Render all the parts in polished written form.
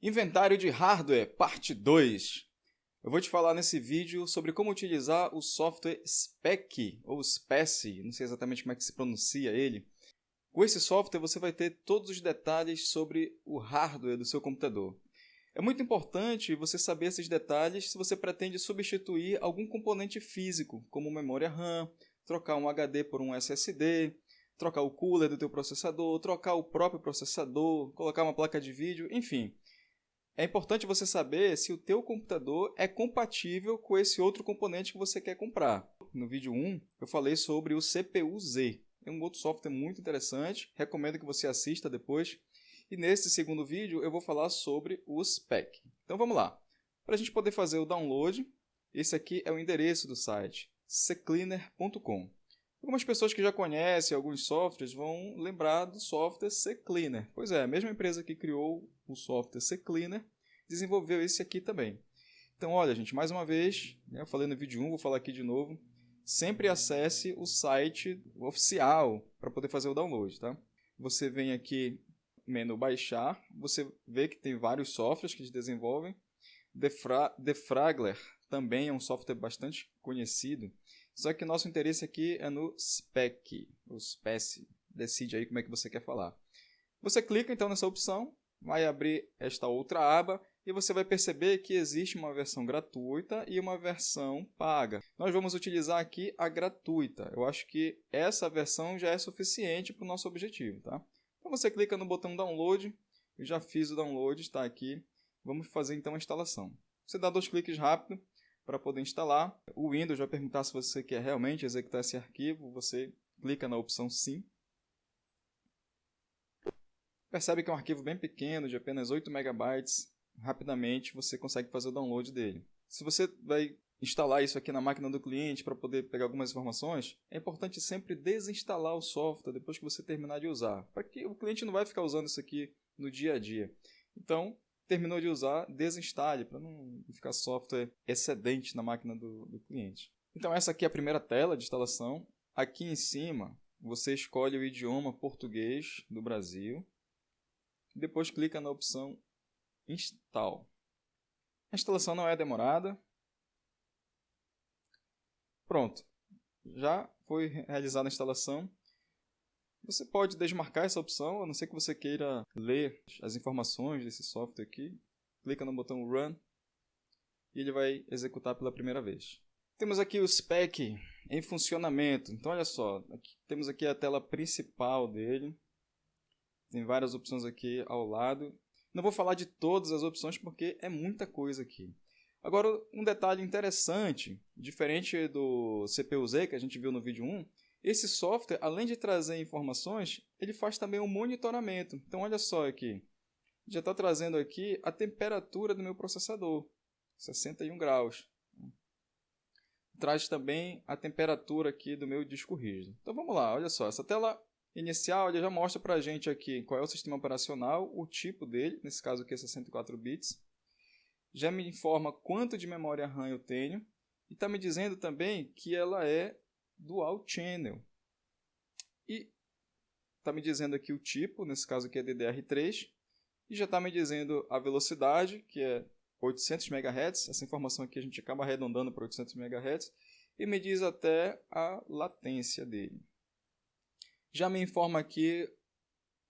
Inventário de hardware, parte 2. Eu vou te falar nesse vídeo sobre como utilizar o software SPEC, ou SPEC, não sei exatamente como é que se pronuncia ele. Com esse software você vai ter todos os detalhes sobre o hardware do seu computador. É muito importante você saber esses detalhes se você pretende substituir algum componente físico, como memória RAM, trocar um HD por um SSD, trocar o cooler do teu processador, trocar o próprio processador, colocar uma placa de vídeo, enfim. É importante você saber se o teu computador é compatível com esse outro componente que você quer comprar. No vídeo 1, eu falei sobre o CPU-Z. É um outro software muito interessante, recomendo que você assista depois. E nesse segundo vídeo eu vou falar sobre o SPEC. Então vamos lá. Para a gente poder fazer o download, esse aqui é o endereço do site, ccleaner.com. Algumas pessoas que já conhecem alguns softwares vão lembrar do software CCleaner. Pois é, a mesma empresa que criou o software CCleaner desenvolveu esse aqui também. Então, olha, gente, mais uma vez, eu falei no vídeo 1, vou falar aqui de novo. Sempre acesse o site oficial para poder fazer o download, tá? Você vem aqui no menu baixar, você vê que tem vários softwares que eles desenvolvem. Defragler também é um software bastante conhecido. Só que nosso interesse aqui é no SPEC, o SPEC. Decide aí como é que você quer falar. Você clica então nessa opção, vai abrir esta outra aba e você vai perceber que existe uma versão gratuita e uma versão paga. Nós vamos utilizar aqui a gratuita. Eu acho que essa versão já é suficiente para o nosso objetivo, tá? Então você clica no botão download, eu já fiz o download, está aqui. Vamos fazer então a instalação. Você dá 2 cliques rápido para poder instalar. O Windows vai perguntar se você quer realmente executar esse arquivo. Você clica na opção sim. Percebe que é um arquivo bem pequeno, de apenas 8 MB. Rapidamente você consegue fazer o download dele. Se você vai instalar isso aqui na máquina do cliente para poder pegar algumas informações, é importante sempre desinstalar o software depois que você terminar de usar, para que o cliente não vai ficar usando isso aqui no dia a dia. Então, terminou de usar, desinstale, para não ficar software excedente na máquina do cliente. Então essa aqui é a primeira tela de instalação. Aqui em cima, você escolhe o idioma português do Brasil. Depois clica na opção Install. A instalação não é demorada. Pronto, já foi realizada a instalação. Você pode desmarcar essa opção, a não ser que você queira ler as informações desse software aqui. Clica no botão Run e ele vai executar pela primeira vez. Temos aqui o SPEC em funcionamento. Então olha só, temos aqui a tela principal dele. Tem várias opções aqui ao lado. Não vou falar de todas as opções porque é muita coisa aqui. Agora, um detalhe interessante, diferente do CPU-Z que a gente viu no vídeo 1, esse software, além de trazer informações, ele faz também um monitoramento. Então, olha só aqui. Já está trazendo aqui a temperatura do meu processador, 61 graus. Traz também a temperatura aqui do meu disco rígido. Então, vamos lá. Olha só. Essa tela inicial ele já mostra para a gente aqui qual é o sistema operacional, o tipo dele. Nesse caso aqui é 64 bits. Já me informa quanto de memória RAM eu tenho. E está me dizendo também que ela é Dual Channel. E está me dizendo aqui o tipo, nesse caso aqui é DDR3. E já está me dizendo a velocidade, que é 800 MHz. Essa informação aqui a gente acaba arredondando para 800 MHz. E me diz até a latência dele. Já me informa aqui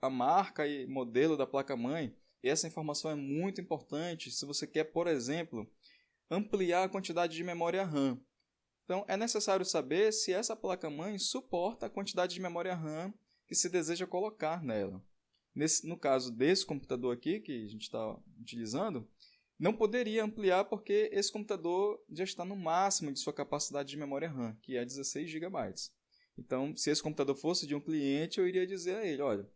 a marca e modelo da placa-mãe. E essa informação é muito importante se você quer, por exemplo, ampliar a quantidade de memória RAM. Então, é necessário saber se essa placa-mãe suporta a quantidade de memória RAM que se deseja colocar nela. No caso desse computador aqui, que a gente está utilizando, não poderia ampliar porque esse computador já está no máximo de sua capacidade de memória RAM, que é 16 GB. Então, se esse computador fosse de um cliente, eu iria dizer a ele, olha,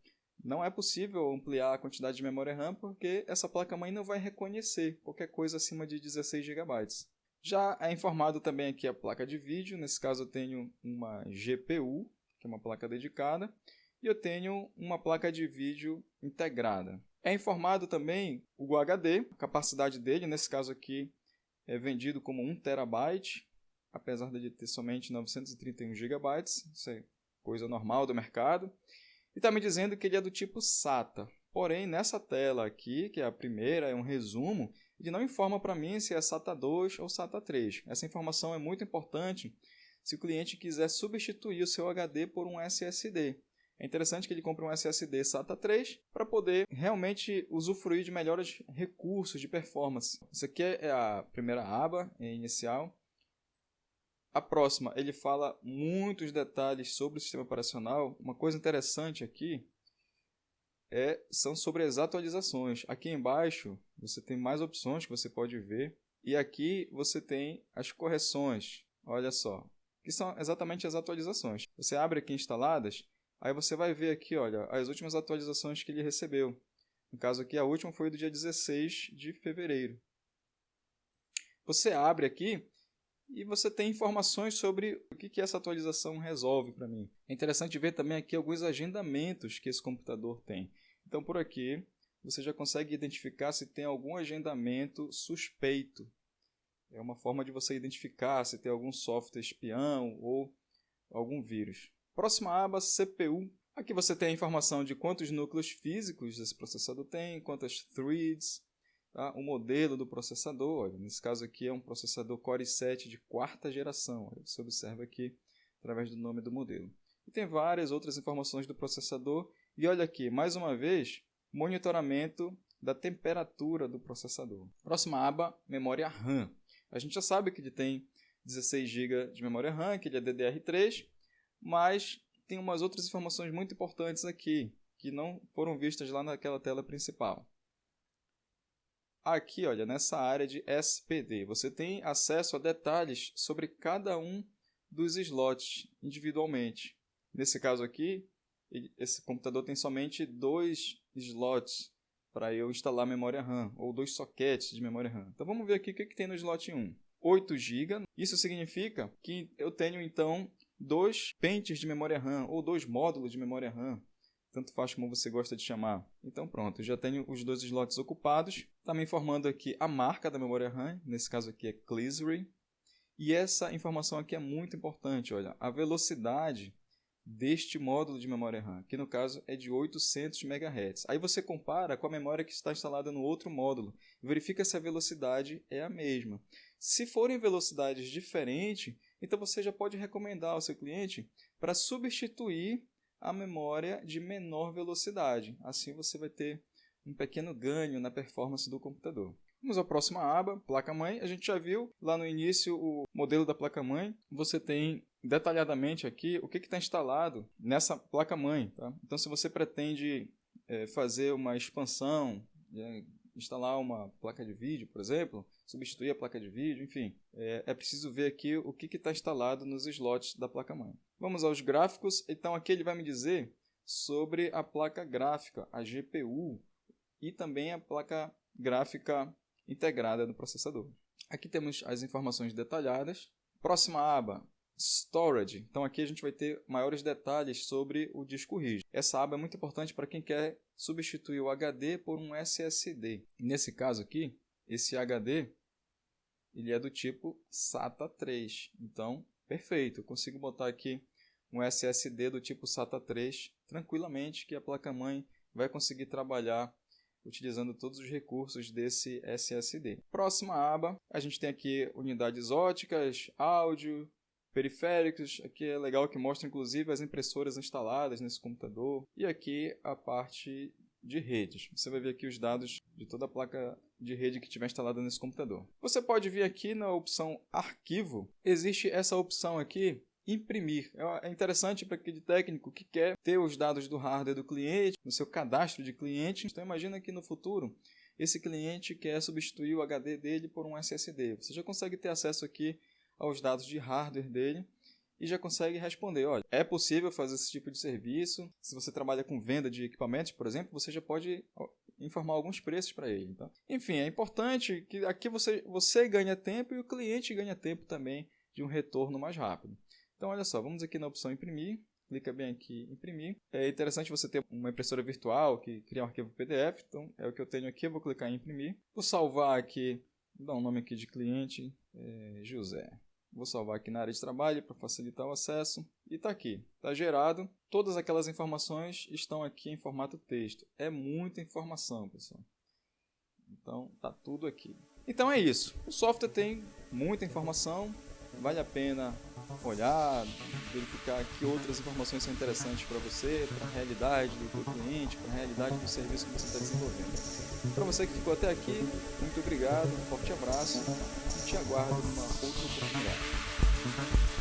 não é possível ampliar a quantidade de memória RAM porque essa placa-mãe não vai reconhecer qualquer coisa acima de 16 GB. Já é informado também aqui a placa de vídeo, nesse caso eu tenho uma GPU, que é uma placa dedicada, e eu tenho uma placa de vídeo integrada. É informado também o HD, a capacidade dele, nesse caso aqui é vendido como 1 TB, apesar de ter somente 931 GB, isso é coisa normal do mercado. E está me dizendo que ele é do tipo SATA, Porém, nessa tela aqui, que é a primeira, é um resumo, ele não informa para mim se é SATA 2 ou SATA 3. Essa informação é muito importante se o cliente quiser substituir o seu HD por um SSD. É interessante que ele compre um SSD SATA 3 para poder realmente usufruir de melhores recursos de performance. Isso aqui é a primeira aba inicial. A próxima, ele fala muitos detalhes sobre o sistema operacional. Uma coisa interessante aqui são sobre as atualizações. Aqui embaixo você tem mais opções que você pode ver. E aqui você tem as correções. Olha só, que são exatamente as atualizações. Você abre aqui instaladas, aí você vai ver aqui, olha, as últimas atualizações que ele recebeu. No caso aqui, a última foi do dia 16 de fevereiro. Você abre aqui e você tem informações sobre o que essa atualização resolve para mim. É interessante ver também aqui alguns agendamentos que esse computador tem. Então, por aqui, você já consegue identificar se tem algum agendamento suspeito. É uma forma de você identificar se tem algum software espião ou algum vírus. Próxima aba, CPU. Aqui você tem a informação de quantos núcleos físicos esse processador tem, quantas threads, tá? O modelo do processador, olha, nesse caso aqui é um processador Core i7 de 4ª geração. Olha, você observa aqui através do nome do modelo. E tem várias outras informações do processador. E olha aqui, mais uma vez, monitoramento da temperatura do processador. Próxima aba, memória RAM. A gente já sabe que ele tem 16 GB de memória RAM, que ele é DDR3, mas tem umas outras informações muito importantes aqui, que não foram vistas lá naquela tela principal. Aqui, olha, nessa área de SPD, você tem acesso a detalhes sobre cada um dos slots individualmente. Nesse caso aqui, esse computador tem somente 2 slots para eu instalar memória RAM, ou 2 sockets de memória RAM. Então vamos ver aqui o que tem no slot 1. 8 GB. Isso significa que eu tenho então 2 pentes de memória RAM, ou 2 módulos de memória RAM. Tanto faz como você gosta de chamar. Então pronto, já tenho os 2 slots ocupados. Está me informando aqui a marca da memória RAM, nesse caso aqui é Clisry. E essa informação aqui é muito importante, olha, a velocidade deste módulo de memória RAM, que no caso é de 800 MHz. Aí você compara com a memória que está instalada no outro módulo e verifica se a velocidade é a mesma. Se forem velocidades diferentes, então você já pode recomendar ao seu cliente para substituir a memória de menor velocidade. Assim você vai ter um pequeno ganho na performance do computador. Vamos à próxima aba, placa-mãe. A gente já viu lá no início o modelo da placa-mãe. Você tem detalhadamente aqui o que está instalado nessa placa-mãe. Tá? Então, se você pretende fazer uma expansão, instalar uma placa de vídeo, por exemplo, substituir a placa de vídeo, enfim, é preciso ver aqui o que está instalado nos slots da placa-mãe. Vamos aos gráficos. Então, aqui ele vai me dizer sobre a placa gráfica, a GPU, e também a placa gráfica integrada do processador. Aqui temos as informações detalhadas. Próxima aba, Storage. Então aqui a gente vai ter maiores detalhes sobre o disco rígido. Essa aba é muito importante para quem quer substituir o HD por um SSD. Nesse caso aqui, esse HD ele é do tipo SATA 3. Então, perfeito. Eu consigo botar aqui um SSD do tipo SATA 3 tranquilamente, que a placa-mãe vai conseguir trabalhar utilizando todos os recursos desse SSD. Próxima aba, a gente tem aqui unidades óticas, áudio, periféricos. Aqui é legal que mostra inclusive as impressoras instaladas nesse computador. E aqui a parte de redes. Você vai ver aqui os dados de toda a placa de rede que tiver instalada nesse computador. Você pode vir aqui na opção Arquivo. Existe essa opção aqui, imprimir. É interessante para aquele técnico que quer ter os dados do hardware do cliente, no seu cadastro de cliente. Então imagina que no futuro esse cliente quer substituir o HD dele por um SSD. Você já consegue ter acesso aqui aos dados de hardware dele e já consegue responder, olha, é possível fazer esse tipo de serviço. Se você trabalha com venda de equipamentos, por exemplo, você já pode informar alguns preços para ele. Então, enfim, é importante que aqui você ganha tempo e o cliente ganha tempo também de um retorno mais rápido. Então, olha só, vamos aqui na opção imprimir, clica bem aqui em imprimir. É interessante você ter uma impressora virtual que cria um arquivo PDF, então é o que eu tenho aqui, eu vou clicar em imprimir. Vou salvar aqui, vou dar um nome aqui de cliente, José. Vou salvar aqui na área de trabalho para facilitar o acesso. E está aqui, está gerado. Todas aquelas informações estão aqui em formato texto. É muita informação, pessoal. Então, está tudo aqui. Então é isso. O software tem muita informação. Vale a pena olhar, verificar que outras informações são interessantes para você, para a realidade do teu cliente, para a realidade do serviço que você está desenvolvendo. Para você que ficou até aqui, muito obrigado, um forte abraço e te aguardo numa outra oportunidade.